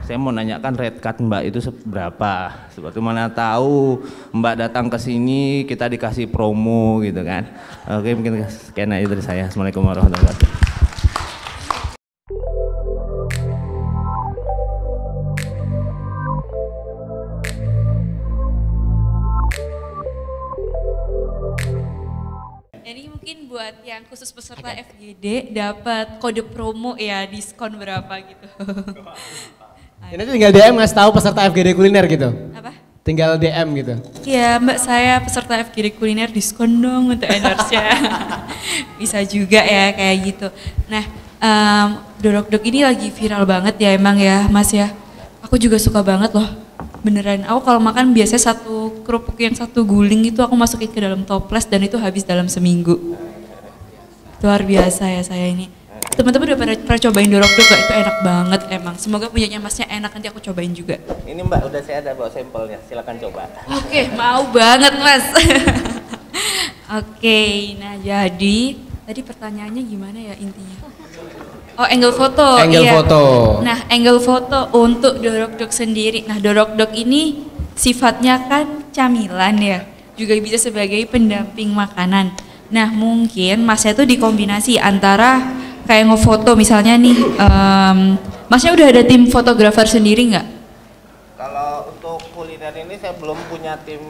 saya mau nanyakan red card Mbak itu berapa? Seperti mana tahu Mbak datang ke sini kita dikasih promo gitu kan. Oke, mungkin sekian aja dari saya. Assalamualaikum warahmatullahi wabarakatuh. Ini mungkin buat yang khusus peserta FGD dapat kode promo ya, diskon berapa gitu. Ini tinggal DM ngasih tahu peserta FGD kuliner gitu. Apa? Tinggal DM gitu. Iya Mbak, saya peserta FGD kuliner, diskon dong untuk endorse-nya. Bisa juga ya kayak gitu. Nah, dorok-dok ini lagi viral banget ya emang ya Mas ya. Aku juga suka banget loh. Beneran, aku kalau makan biasanya satu kerupuk yang satu guling itu aku masukin ke dalam toples dan itu habis dalam seminggu. Luar biasa ya saya ini. Teman-teman udah pernah cobain dorok-dok gak? Itu enak banget emang. Semoga punyanya Masnya enak, nanti aku cobain juga. Ini Mbak, udah saya ada bawa sampelnya, silakan coba. Oke, mau banget Mas. Oke, nah jadi tadi pertanyaannya gimana ya intinya? Oh, angle foto. Angle iya. foto. Nah, angle foto untuk dorok-dok sendiri. Nah, dorok-dok ini sifatnya kan camilan ya, juga bisa sebagai pendamping makanan. Nah, mungkin Masnya tuh dikombinasi antara kayak ngefoto misalnya nih, Masnya udah ada tim fotografer sendiri nggak? Kalau untuk kuliner ini saya belum punya tim,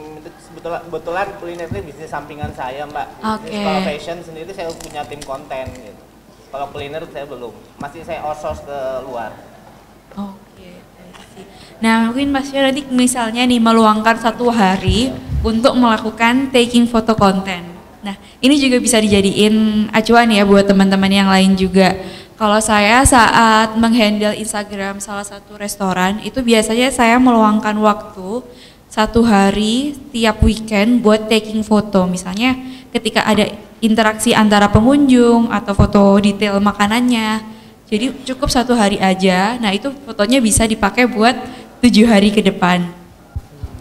kebetulan kuliner ini bisnis sampingan saya Mbak. Oke. Kalau fashion sendiri saya punya tim konten gitu. Kalau kuliner saya belum, masih saya outsource ke luar. Oke, I see. Nah mungkin Masnya nanti misalnya nih meluangkan satu hari untuk melakukan taking foto konten. Nah ini juga bisa dijadiin acuan ya buat teman-teman yang lain juga. Kalau saya saat menghandle Instagram salah satu restoran, itu biasanya saya meluangkan waktu satu hari tiap weekend buat taking foto. Misalnya ketika ada interaksi antara pengunjung atau foto detail makanannya. Jadi cukup satu hari aja, nah itu fotonya bisa dipakai buat 7 hari ke depan.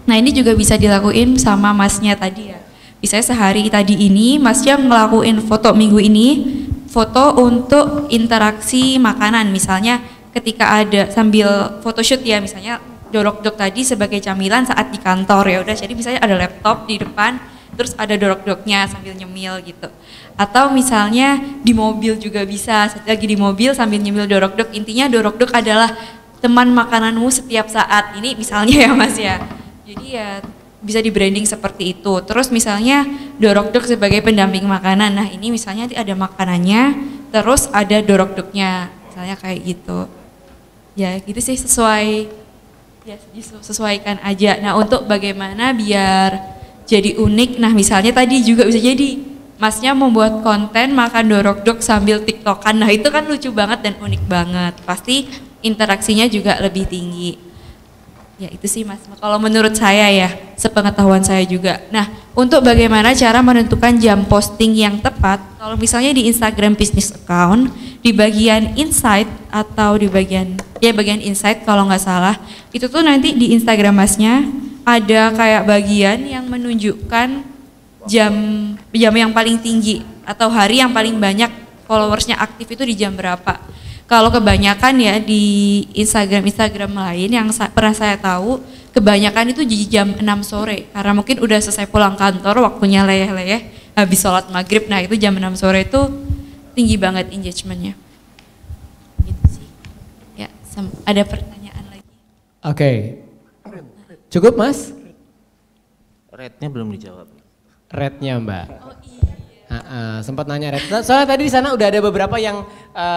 Nah ini juga bisa dilakuin sama Masnya tadi ya. Misalnya sehari tadi ini Masnya ngelakuin foto minggu ini, foto untuk interaksi makanan. Misalnya ketika ada sambil photoshoot ya, misalnya dorok-dok tadi sebagai camilan saat di kantor ya udah, jadi misalnya ada laptop di depan, terus ada dorok-doknya sambil nyemil gitu. Atau misalnya di mobil juga bisa, lagi di mobil sambil nyemil dorok-dok. Intinya dorok-dok adalah teman makananmu setiap saat ini misalnya ya Mas ya. Jadi ya bisa di branding seperti itu. Terus misalnya dorok-dok sebagai pendamping makanan. Nah ini misalnya ada makanannya, terus ada dorok-doknya, misalnya kayak gitu. Ya gitu sih, sesuaikan aja. Nah untuk bagaimana biar jadi unik, nah misalnya tadi juga bisa jadi Masnya membuat konten makan dorok-dok sambil tiktokan, nah itu kan lucu banget dan unik banget, pasti interaksinya juga lebih tinggi. Ya itu sih Mas, kalau menurut saya ya, sepengetahuan saya juga. Nah untuk bagaimana cara menentukan jam posting yang tepat, kalau misalnya di Instagram business account, di bagian insight atau di bagian insight kalau nggak salah, itu tuh nanti di Instagram Masnya ada kayak bagian yang menunjukkan jam yang paling tinggi atau hari yang paling banyak followersnya aktif itu di jam berapa. Kalau kebanyakan ya di Instagram lain yang pernah saya tahu, kebanyakan itu di jam 6 sore karena mungkin udah selesai pulang kantor, waktunya leyeh-leyeh habis sholat maghrib. Nah itu jam 6 sore itu tinggi banget engagementnya. Gitu sih. Ya, ada pertanyaan lagi? Oke. Cukup Mas? Rate-nya belum dijawab. Rate-nya Mbak. Oh iya. Sempat nanya rate. Soalnya tadi di sana udah ada beberapa yang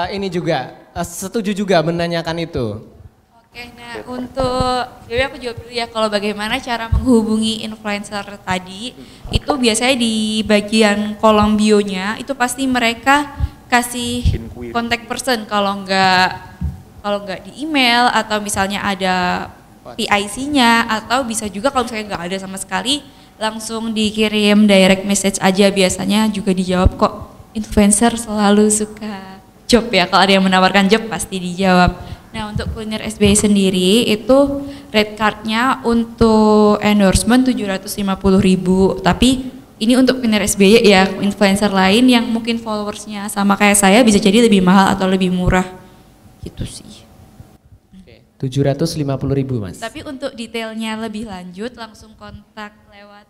ini juga setuju juga menanyakan itu. Oke, nah untuk jadi aku jawab dulu ya, kalau bagaimana cara menghubungi influencer tadi, itu biasanya di bagian kolom bio-nya itu pasti mereka kasih contact person, kalau nggak di email atau misalnya ada PIC-nya, atau bisa juga kalau misalnya nggak ada sama sekali langsung dikirim direct message aja, biasanya juga dijawab kok. Influencer selalu suka job ya, kalau ada yang menawarkan job pasti dijawab. Nah untuk kuliner SBY sendiri itu rate card-nya untuk endorsement 750.000, tapi ini untuk kuliner SBY ya, influencer lain yang mungkin followersnya sama kayak saya bisa jadi lebih mahal atau lebih murah gitu sih. 750.000 Mas. Tapi untuk detailnya lebih lanjut langsung kontak lewat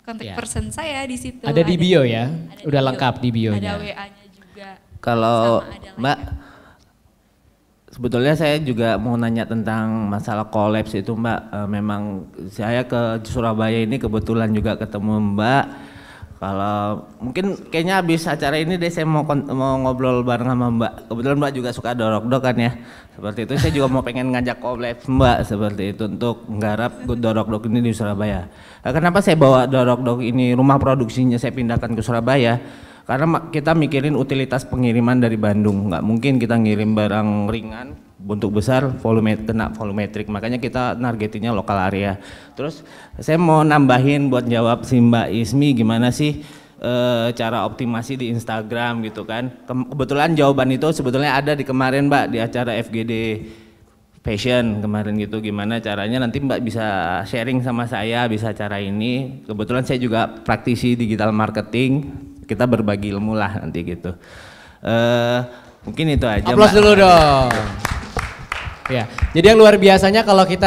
kontak person saya di situ. Ada di bio ya? Ada Udah di bio. lengkap di bio-nya. Ada WA-nya juga. Kalau Sama ada Mbak, sebetulnya saya juga mau nanya tentang masalah kolaps itu Mbak. Memang saya ke Surabaya ini kebetulan juga ketemu Mbak. Kalau mungkin kayaknya habis acara ini deh saya mau ngobrol bareng sama Mbak. Kebetulan Mbak juga suka dorok-dok kan ya. Seperti itu saya juga mau pengen ngajak kolaps Mbak seperti itu untuk menggarap dorok-dok ini di Surabaya. Kenapa saya bawa dorok-dok ini, rumah produksinya saya pindahkan ke Surabaya? Karena kita mikirin utilitas pengiriman dari Bandung. Nggak mungkin kita ngirim barang ringan bentuk besar kena volumetrik, makanya kita nargetinnya lokal area. Terus saya mau nambahin buat jawab si Mbak Ismi, gimana sih cara optimasi di Instagram gitu kan. Kebetulan jawaban itu sebetulnya ada di kemarin Mbak, di acara FGD Fashion kemarin gitu. Gimana caranya, nanti Mbak bisa sharing sama saya bisa cara ini. Kebetulan saya juga praktisi digital marketing, kita berbagi ilmu lah nanti gitu. Mungkin itu aja. Aplaus dulu dong. Ya, jadi yang luar biasanya kalau kita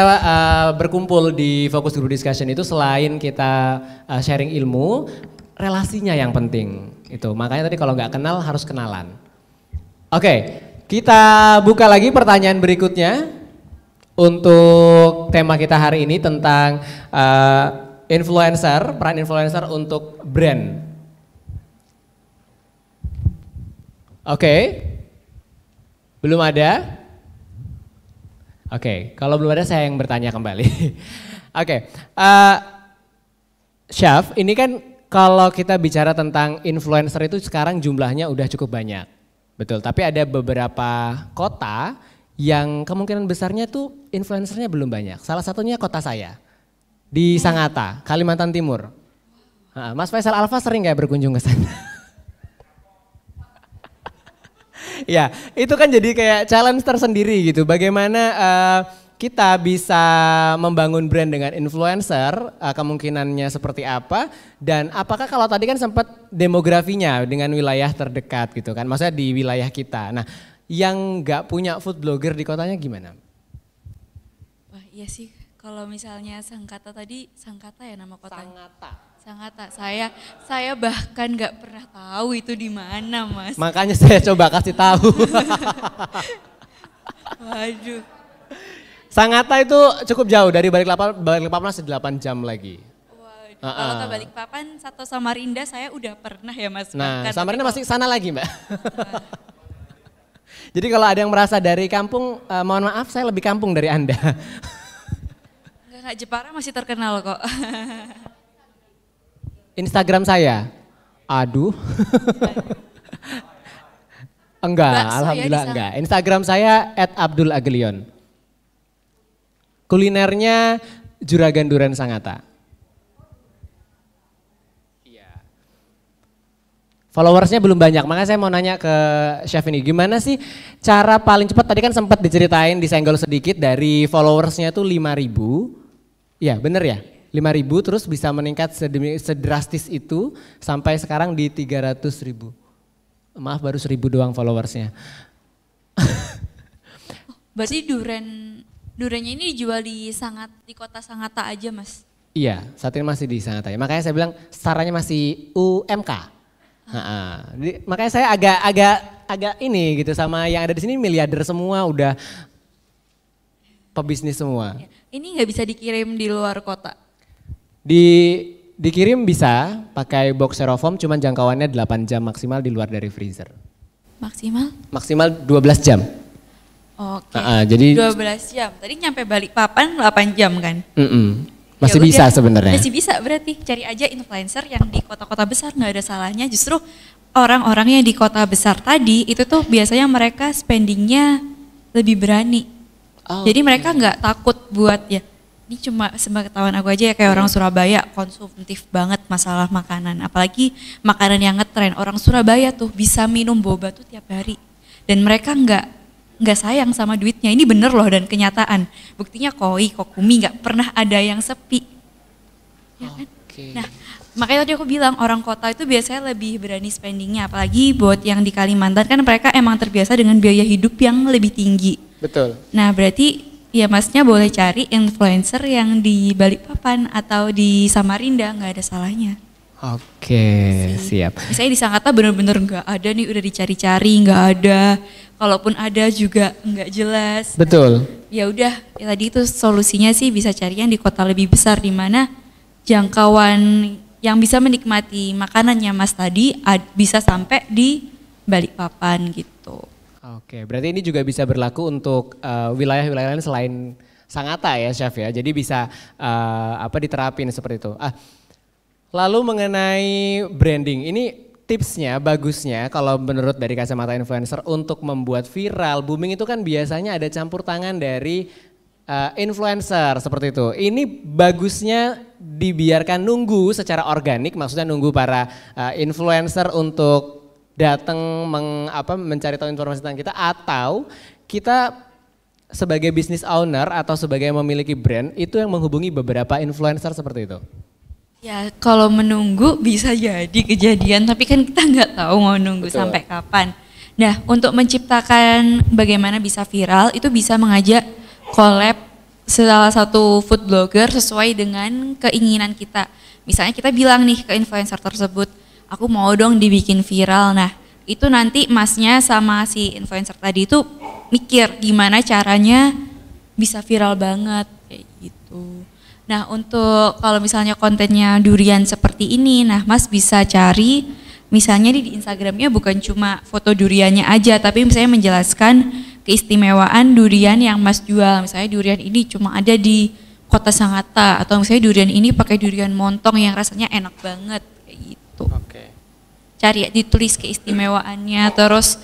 berkumpul di Focus Group Discussion itu selain kita sharing ilmu, relasinya yang penting itu. Makanya tadi kalau nggak kenal harus kenalan. Oke, kita buka lagi pertanyaan berikutnya untuk tema kita hari ini tentang influencer, peran influencer untuk brand. Oke, belum ada? Oke, kalau belum ada saya yang bertanya kembali. Oke, Chef, ini kan kalau kita bicara tentang influencer itu sekarang jumlahnya udah cukup banyak, betul. Tapi ada beberapa kota yang kemungkinan besarnya tuh influencernya belum banyak. Salah satunya kota saya, di Sangatta, Kalimantan Timur. Mas Faisal Alfa sering nggak berkunjung ke sana? Ya, itu kan jadi kayak challenge tersendiri gitu. Bagaimana kita bisa membangun brand dengan influencer, kemungkinannya seperti apa, dan apakah kalau tadi kan sempat demografinya dengan wilayah terdekat gitu kan, maksudnya di wilayah kita. Nah, yang nggak punya food blogger di kotanya gimana? Wah iya sih, kalau misalnya Sangatta tadi, Sangatta ya nama kotanya? Sangatta, saya bahkan nggak pernah tahu itu di mana Mas. Makanya saya coba kasih tahu. Waduh. Sangatta itu cukup jauh dari Balikpapan 8 jam lagi. Waduh. Kalau ke Balikpapan, Satu Samarinda saya udah pernah ya Mas. Nah, Samarinda masih sana lagi Mbak. Jadi kalau ada yang merasa dari kampung, mohon maaf saya lebih kampung dari Anda. Enggak, Jepara masih terkenal kok. Instagram saya, aduh. Enggak, alhamdulillah enggak. Instagram saya @abdulaglion. Kulinernya Juragan Duren Sangatta. Iya. Followersnya belum banyak, makanya saya mau nanya ke Chef ini, gimana sih cara paling cepat? Tadi kan sempat diceritain, disenggol sedikit dari followersnya tuh 5.000. Iya bener ya? 5.000 terus bisa meningkat sedrastis itu sampai sekarang di 300.000. Maaf baru 1.000 doang followersnya. Berarti durennya ini dijual di kota Sangatta aja Mas? Iya saat ini masih di Sangatta ya. Makanya saya bilang sarannya masih UMK. Jadi, makanya saya agak ini gitu sama yang ada di sini miliarder semua udah pebisnis semua. Ini nggak bisa dikirim di luar kota? Dikirim bisa pakai box styrofoam, cuman jangkauannya 8 jam maksimal di luar dari freezer. Maksimal? Maksimal 12 jam. Oke. Jadi 12 jam. Tadi nyampe Balikpapan 8 jam kan? Masih Ya bisa udah, sebenarnya. Masih bisa berarti. Cari aja influencer yang di kota-kota besar, nggak ada salahnya. Justru orang-orang yang di kota besar tadi itu tuh biasanya mereka spendingnya lebih berani. Jadi mereka nggak takut buat ya. Ini cuma sepengetahuan aku aja ya, kayak orang Surabaya konsumtif banget masalah makanan. Apalagi makanan yang ngetren. Orang Surabaya tuh bisa minum boba tuh tiap hari. Dan mereka nggak sayang sama duitnya. Ini bener loh dan kenyataan. Buktinya Koi, Kokumi nggak pernah ada yang sepi. Ya kan? Nah, makanya tadi aku bilang orang kota itu biasanya lebih berani spendingnya. Apalagi buat yang di Kalimantan kan mereka emang terbiasa dengan biaya hidup yang lebih tinggi. Betul. Nah berarti ya masnya boleh cari influencer yang di Balikpapan atau di Samarinda, nggak ada salahnya. Oke, siap. Misalnya di Sangatta bener-bener nggak ada nih, udah dicari-cari nggak ada. Kalaupun ada juga nggak jelas. Betul. Ya udah, ya tadi itu solusinya sih bisa cari yang di kota lebih besar di mana jangkauan yang bisa menikmati makanannya Mas tadi bisa sampai di Balikpapan gitu. Oke, berarti ini juga bisa berlaku untuk wilayah-wilayah lain selain Sangatta ya, Chef ya. Jadi bisa diterapin seperti itu. Lalu mengenai branding, ini tipsnya, bagusnya kalau menurut dari kacamata influencer untuk membuat viral, booming itu kan biasanya ada campur tangan dari influencer seperti itu. Ini bagusnya dibiarkan nunggu secara organik, maksudnya nunggu para influencer untuk datang mencari tahu informasi tentang kita, atau kita sebagai business owner atau sebagai yang memiliki brand itu yang menghubungi beberapa influencer seperti itu. Ya kalau menunggu bisa jadi kejadian, tapi kan kita nggak tahu mau nunggu Betul. sampai kapan. Nah untuk menciptakan bagaimana bisa viral itu bisa mengajak collab salah satu food blogger sesuai dengan keinginan kita. Misalnya kita bilang nih ke influencer tersebut, aku mau dong dibikin viral. Nah itu nanti masnya sama si influencer tadi itu mikir gimana caranya bisa viral banget kayak gitu. Nah untuk kalau misalnya kontennya durian seperti ini, nah Mas bisa cari misalnya di Instagramnya bukan cuma foto duriannya aja, tapi misalnya menjelaskan keistimewaan durian yang Mas jual. Misalnya durian ini cuma ada di Kota Sangatta, atau misalnya durian ini pakai durian montong yang rasanya enak banget kayak gitu. Oke. Cari ditulis keistimewaannya, terus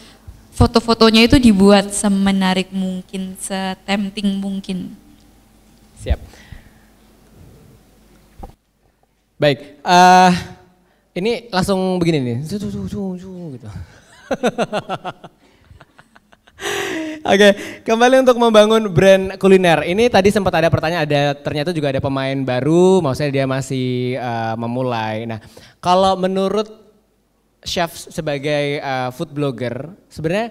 foto-fotonya itu dibuat semenarik mungkin, setempting mungkin. Siap. Baik, ini langsung begini nih, gitu. Oke, kembali untuk membangun brand kuliner. Ini tadi sempat ada pertanyaan, ternyata juga ada pemain baru, maksudnya dia masih memulai. Nah, kalau menurut chef sebagai food blogger, sebenarnya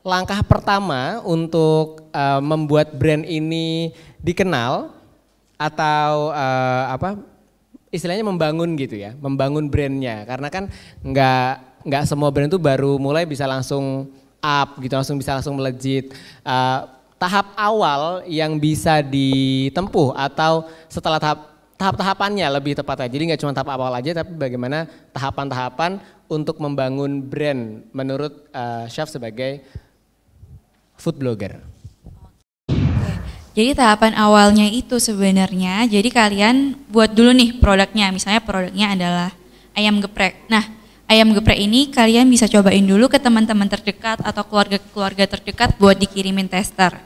langkah pertama untuk membuat brand ini dikenal atau istilahnya membangun gitu ya, membangun brandnya, karena kan nggak semua brand itu baru mulai bisa langsung up gitu, bisa langsung melejit. Tahap awal yang bisa ditempuh atau setelah tahap-tahapannya lebih tepatnya. Jadi nggak cuma tahap awal aja, tapi bagaimana tahapan-tahapan untuk membangun brand menurut chef sebagai food blogger. Jadi tahapan awalnya itu sebenarnya, jadi kalian buat dulu nih produknya, misalnya produknya adalah ayam geprek. Nah, ayam geprek ini kalian bisa cobain dulu ke teman-teman terdekat atau keluarga-keluarga terdekat buat dikirimin tester.